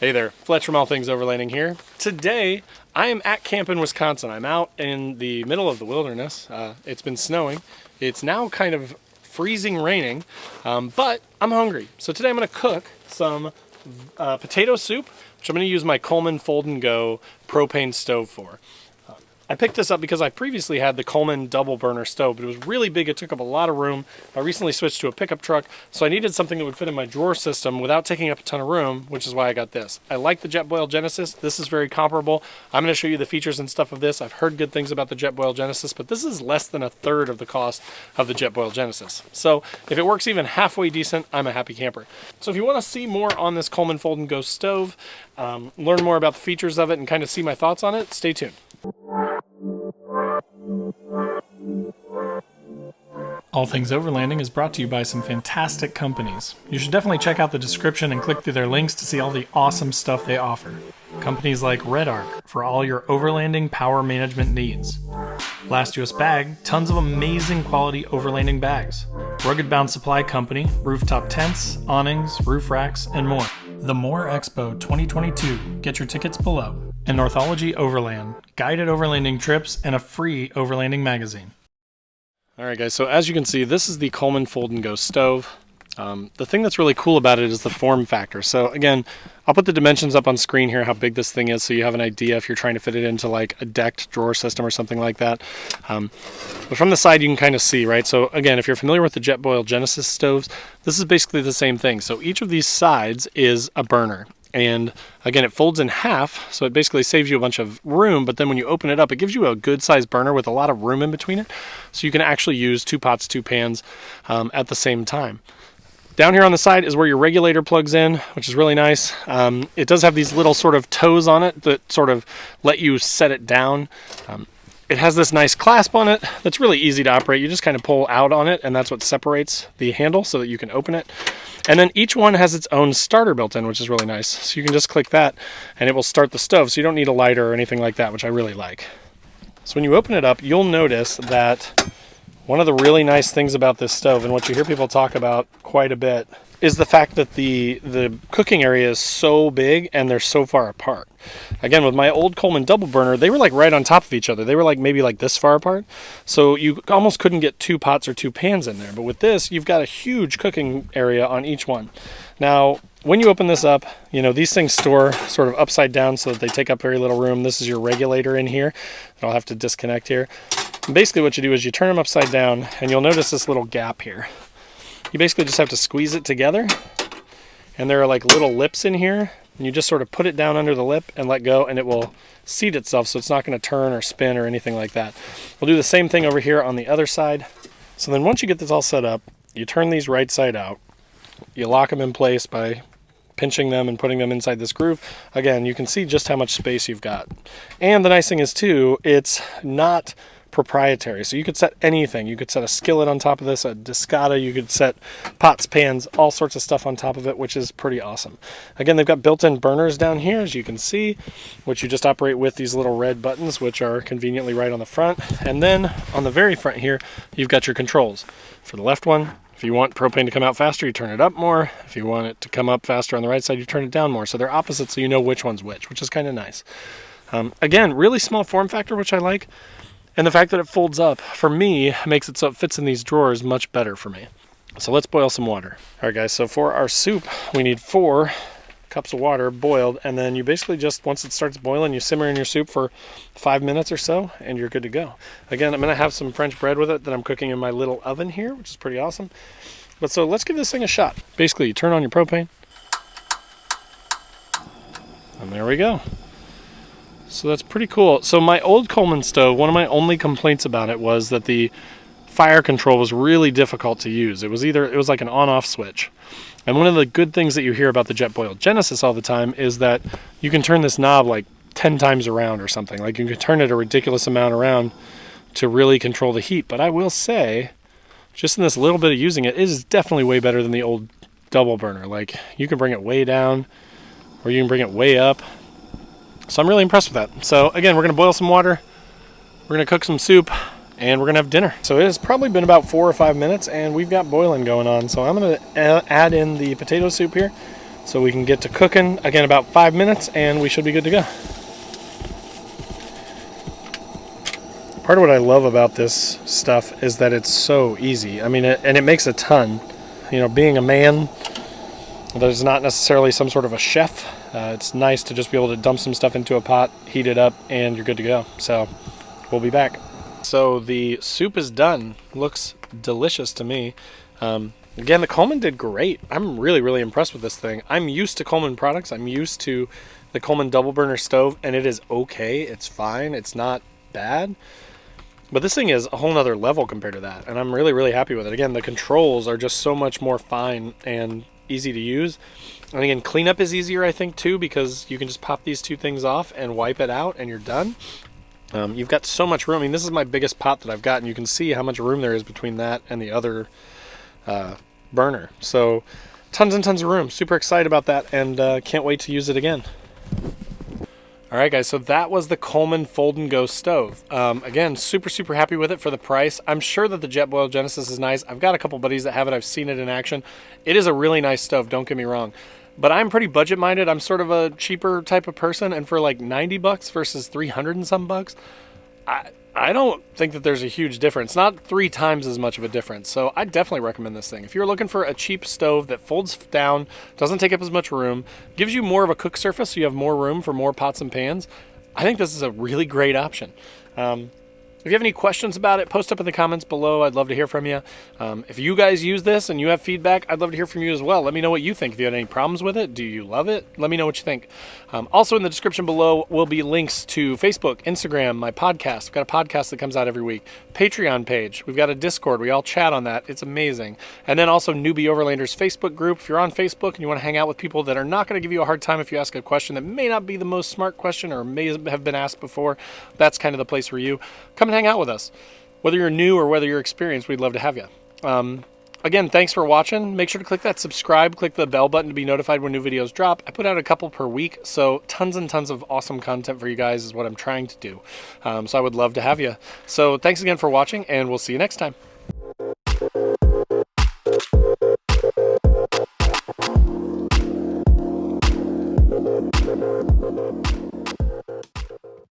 Hey there, Fletch from All Things Overlanding here. Today, I am at camp in Wisconsin. I'm out in the middle of the wilderness. It's been snowing. It's now kind of freezing raining, but I'm hungry. So today I'm gonna cook some potato soup, which I'm gonna use my Coleman Fold and Go propane stove for. I picked this up because I previously had the Coleman double burner stove, but it was really big. It took up a lot of room. I recently switched to a pickup truck, so I needed something that would fit in my drawer system without taking up a ton of room, which is why I got this. I like the Jetboil Genesis. This is very comparable. I'm going to show you the features and stuff of this. I've heard good things about the Jetboil Genesis, but this is less than a third of the cost of the Jetboil Genesis. So if it works even halfway decent, I'm a happy camper. So if you want to see more on this Coleman Fold and Go stove, learn more about the features of it, and kind of see my thoughts on it, stay tuned. All Things Overlanding is brought to you by some fantastic companies. You should definitely check out the description and click through their links to see all the awesome stuff they offer. Companies like Red Arc for all your overlanding power management needs. Last US Bag, tons of amazing quality overlanding bags. Rugged Bound Supply Company, rooftop tents, awnings, roof racks, and more. The More Expo 2022, get your tickets below. And Northology Overland, guided overlanding trips and a free overlanding magazine. Alright guys, so as you can see, this is the Coleman Fold and Go stove. The thing that's really cool about it is the form factor. So again, I'll put the dimensions up on screen here, how big this thing is, so you have an idea if you're trying to fit it into like a decked drawer system or something like that. But from the side you can kind of see, right? So again, if you're familiar with the Jetboil Genesis stoves, this is basically the same thing. So each of these sides is a burner. And again, it folds in half, so it basically saves you a bunch of room, but then when you open it up, it gives you a good sized burner with a lot of room in between it, so you can actually use 2 pots, 2 pans at the same time. Down here on the side is where your regulator plugs in, which is really nice. It does have these little sort of toes on it that sort of let you set it down. It has this nice clasp on it that's really easy to operate. You just kind of pull out on it, and that's what separates the handle so that you can open it. And then each one has its own starter built in, which is really nice. So you can just click that and it will start the stove. So you don't need a lighter or anything like that, which I really like. So when you open it up, you'll notice that one of the really nice things about this stove, and what you hear people talk about quite a bit, is the fact that the cooking area is so big and they're so far apart. Again, with my old Coleman double burner, they were like right on top of each other. They were like maybe like this far apart. So you almost couldn't get 2 pots or 2 pans in there. But with this, you've got a huge cooking area on each one. Now, when you open this up, you know, these things store sort of upside down so that they take up very little room. This is your regulator in here that I'll have to disconnect here. And basically what you do is you turn them upside down and you'll notice this little gap here. You basically just have to squeeze it together, and there are like little lips in here, and you just sort of put it down under the lip and let go, and it will seat itself, so it's not going to turn or spin or anything like that. We'll do the same thing over here on the other side. So then once you get this all set up, you turn these right side out. You lock them in place by pinching them and putting them inside this groove. Again, you can see just how much space you've got. And the nice thing is too, it's not proprietary, so you could set anything. You could set a skillet on top of this, a discata, you could set pots, pans, all sorts of stuff on top of it, which is pretty awesome. Again, they've got built-in burners down here, as you can see, which you just operate with these little red buttons, which are conveniently right on the front. And then on the very front here, you've got your controls. For the left one, if you want propane to come out faster, you turn it up more. If you want it to come up faster on the right side, you turn it down more. So they're opposite, so you know which one's which is kind of nice. Again, really small form factor, which I like. And the fact that it folds up, for me, makes it so it fits in these drawers much better for me. So let's boil some water. All right, guys, so for our soup, we need 4 cups of water boiled, and then you basically just, once it starts boiling, you simmer in your soup for 5 minutes or so, and you're good to go. Again, I'm gonna have some French bread with it that I'm cooking in my little oven here, which is pretty awesome. But so let's give this thing a shot. Basically, you turn on your propane, and there we go. So that's pretty cool. So my old Coleman stove, one of my only complaints about it was that the fire control was really difficult to use. It was like an on-off switch. And one of the good things that you hear about the Jetboil Genesis all the time is that you can turn this knob like 10 times around or something. Like you can turn it a ridiculous amount around to really control the heat. But I will say, just in this little bit of using it, it is definitely way better than the old double burner. Like you can bring it way down or you can bring it way up. So I'm really impressed with that. So again, we're gonna boil some water, we're gonna cook some soup, and we're gonna have dinner. So it has probably been about 4 or 5 minutes, and we've got boiling going on. So I'm gonna add in the potato soup here. so we can get to cooking. Again, about 5 minutes, and we should be good to go. Part of what I love about this stuff is that it's so easy. I mean, and it makes a ton. You know, being a man that is not necessarily some sort of a chef, it's nice to just be able to dump some stuff into a pot, heat it up, and you're good to go. So we'll be back. So the soup is done. Looks delicious to me. Again, the Coleman did great. I'm really, really impressed with this thing. I'm used to Coleman products. I'm used to the Coleman double burner stove, and it is okay. It's fine. It's not bad. But this thing is a whole nother level compared to that, and I'm really, really happy with it. Again, the controls are just so much more fine and easy to use. And again, cleanup is easier, I think, too, because you can just pop these two things off and wipe it out, and you're done. You've got so much room. I mean, this is my biggest pot that I've got, and you can see how much room there is between that and the other burner. So tons and tons of room. Super excited about that, and can't wait to use it again. All right, guys, so that was the Coleman Fold and Go stove. Again, super, super happy with it for the price. I'm sure that the Jetboil Genesis is nice. I've got a couple buddies that have it. I've seen it in action. It is a really nice stove, don't get me wrong. But I'm pretty budget-minded. I'm sort of a cheaper type of person, and for like 90 bucks versus 300 and some bucks, I don't think that there's a huge difference. Not 3 times as much of a difference. So I definitely recommend this thing. If you're looking for a cheap stove that folds down, doesn't take up as much room, gives you more of a cook surface so you have more room for more pots and pans, I think this is a really great option. If you have any questions about it, post up in the comments below. I'd love to hear from you. If you guys use this and you have feedback, I'd love to hear from you as well. Let me know what you think. If you had any problems with it, do you love it? Let me know what you think. Also in the description below will be links to Facebook, Instagram, my podcast. I've got a podcast that comes out every week. Patreon page. We've got a Discord. We all chat on that. It's amazing. And then also Newbie Overlanders Facebook group. If you're on Facebook and you want to hang out with people that are not going to give you a hard time if you ask a question that may not be the most smart question or may have been asked before, that's kind of the place for you. Come and hang out with us. Whether you're new or whether you're experienced, we'd love to have you. Again, thanks for watching. Make sure to click that subscribe, click the bell button to be notified when new videos drop. I put out a couple per week, so tons and tons of awesome content for you guys is what I'm trying to do. So I would love to have you. So thanks again for watching, and we'll see you next time.